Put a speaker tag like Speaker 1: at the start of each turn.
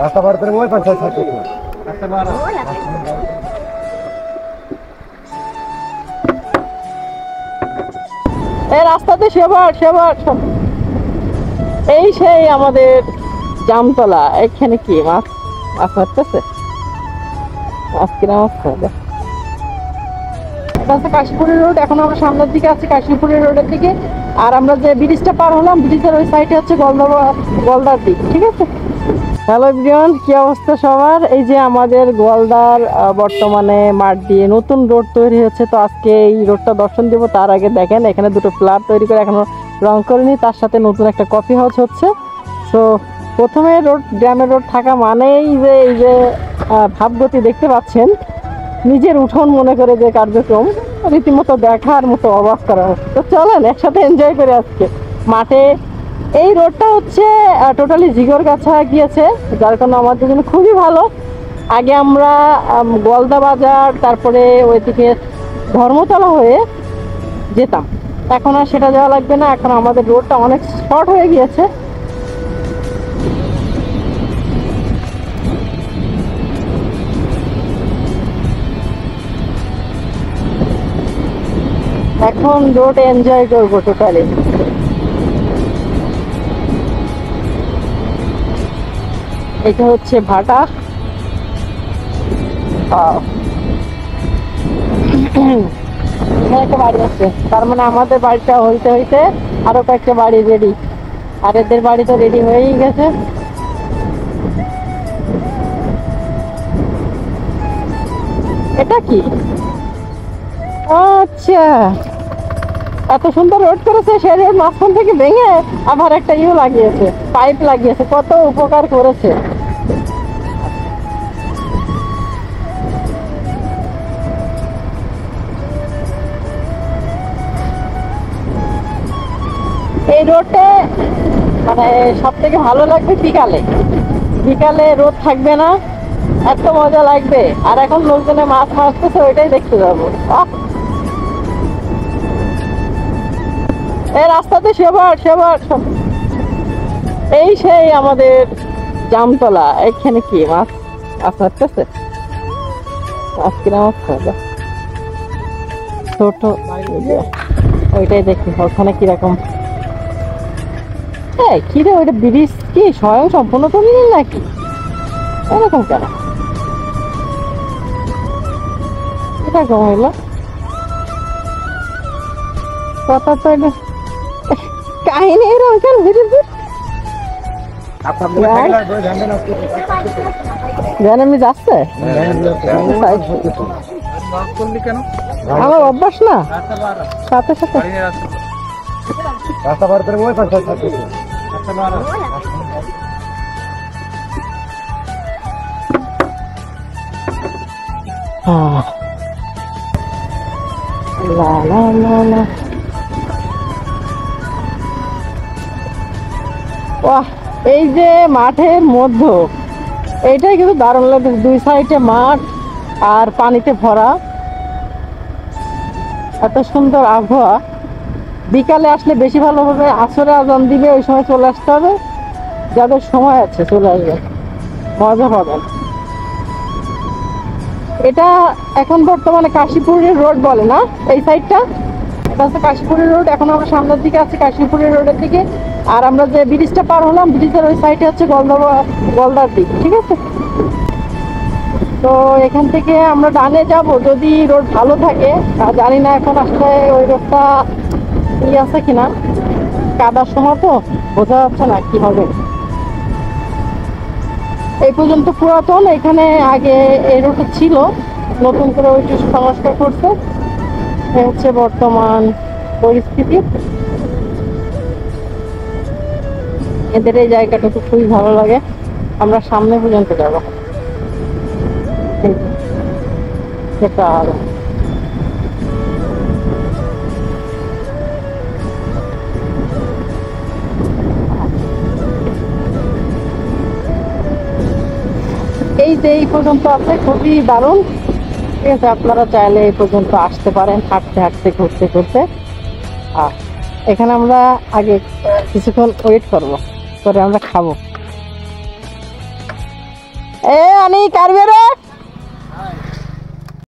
Speaker 1: রাস্তা পার করে ওই পাশে থাকে রাস্তা পার
Speaker 2: এই রাস্তাতে সেবার সেবার এই সেই আমাদের জামতলা। এখানে কি মাছ মাছ মারতেছে, মাছ কিনা মাছ খাবে। এটা হচ্ছে কাশীপুরের রোড। এখন আমরা সামনের দিকে আছি কাশীপুরের রোডের দিকে। আর আমরা যে ব্রিজটা পার হলাম, ব্রিজের ওই সাইডে হচ্ছে গলদার দিক। ঠিক আছে। হ্যালো এভরিওয়ান, কি অবস্থা সবার? এই যে আমাদের গোয়ালদার বর্তমানে মাঠ দিয়ে নতুন রোড তৈরি হচ্ছে। তো আজকে এই রোডটা দর্শন দেবো। তার আগে দেখেন এখানে দুটো ফ্ল্যাট তৈরি করে এখনো রং করেনি, তার সাথে নতুন একটা কফি হাউস হচ্ছে। তো প্রথমে রোড গ্রামের রোড থাকা মানেই যে এই যে ভাবগতি দেখতে পাচ্ছেন, নিজের উঠোন মনে করে যে কার্যক্রম রীতিমতো দেখার মতো, অবাক করার মতো। তো চলেন একসাথে এনজয় করে আজকে মাঠে। এই রোডটা হচ্ছে টোটালি জিগরগাছা গিয়েছে, যার কারণে আমাদের জন্য খুবই ভালো। আগে আমরা গলদা বাজার, তারপরে ওইদিকে ধর্মতলা হয়ে যেতাম, এখন আর সেটা যাওয়া লাগবে না। এখন আমাদের রোডটা অনেক শর্ট হয়ে গিয়েছে। এখন রোড এনজয় করবো টোটালি। এটা হচ্ছে ভাটা। এখানে একটা বাড়ি আছে, তার মানে আমাদের বাড়িটা হইতে হইতে আরো কয়েকটা বাড়ি রেডি। আর এদের বাড়ি তো রেডি হয়েই গেছে। এটা কি? আচ্ছা, এত সুন্দর রোড করেছে, সেই রোড মাঝখান থেকে ভেঙে আবার একটা লাগিয়েছে, পাইপ লাগিয়েছে। কত উপকার করেছে। এই রোডে মানে সব থেকে ভালো লাগবে বিকালে। বিকালে রোদ থাকবে না, এত মজা লাগবে। আর এখন লোকজনে মাছ মারতেছে, ওইটাই দেখতে যাবো। এই রাস্তাতে সেবার সেবার এই সেই আমাদের জামতলা। এখানে কি মাছ মাছ মারতেছে, মাছ কিনা মাছ খাবে। ছোট ওইটাই দেখি ওখানে কিরকম। কি রে, ওইটা ব্রিজ কি স্বয়ং সম্পূর্ণ তৈরি নাকি? এরকম কেন এরকম হইলো? কথা তো এটা কাহিনী এরকম কেন? জানি যাচ্ছে আমার অভ্যাস না, সাথে সাথে
Speaker 1: রাস্তা পার করে ওই পাশে থাকে
Speaker 2: লা লা লা লা। বাহ, এই যে মাঠের মধ্য, এইটাই কিন্তু দারুণ লাগে। দুই সাইডে মাঠ আর পানিতে ভরা, এত সুন্দর আবহাওয়া। বিকালে আসলে বেশি ভালো হবে। আসরে আজান দিবে, ওই সময় চলে আসতে হবে। যাদের সময় আছে চলে আসবে, মজা পাবেন। এটা এখন বর্তমানে কাশীপুরের রোড বলে না এই সাইডটা। এটা হচ্ছে কাশীপুরের রোড। এখন আমরা সামনের দিকে আছি কাশীপুরের রোডের দিকে। আর আমরা যে ব্রিজটা পার হলাম, ব্রিজের ওই সাইডে হচ্ছে গলদার দিক। ঠিক আছে। তো এখান থেকে আমরা ডানে যাব যদি রোড ভালো থাকে। আর জানি না এখন আসলে ওই রোডটা আছে কিনা, কাদার সময় তো বোঝা যাচ্ছে না কি হবে। এই পর্যন্ত পুরাতন। এখানে আগে এই রোডটা ছিল, নতুন করে ওইটা সংস্কার করছে। হচ্ছে বর্তমান পরিস্থিতি। এদের এই জায়গাটা তো খুবই ভালো লাগে। আমরা সামনে পর্যন্ত যাব। সেটা এই যে এই পর্যন্ত আছে, খুবই দারুণ। ঠিক আছে, আপনারা চাইলে এই পর্যন্ত আসতে পারেন হাঁটতে হাঁটতে, ঘুরতে ঘুরতে। আর এখানে আমরা আগে কিছুক্ষণ ওয়েট করবো, করে আমরা খাবো। এ আনি কারবে রে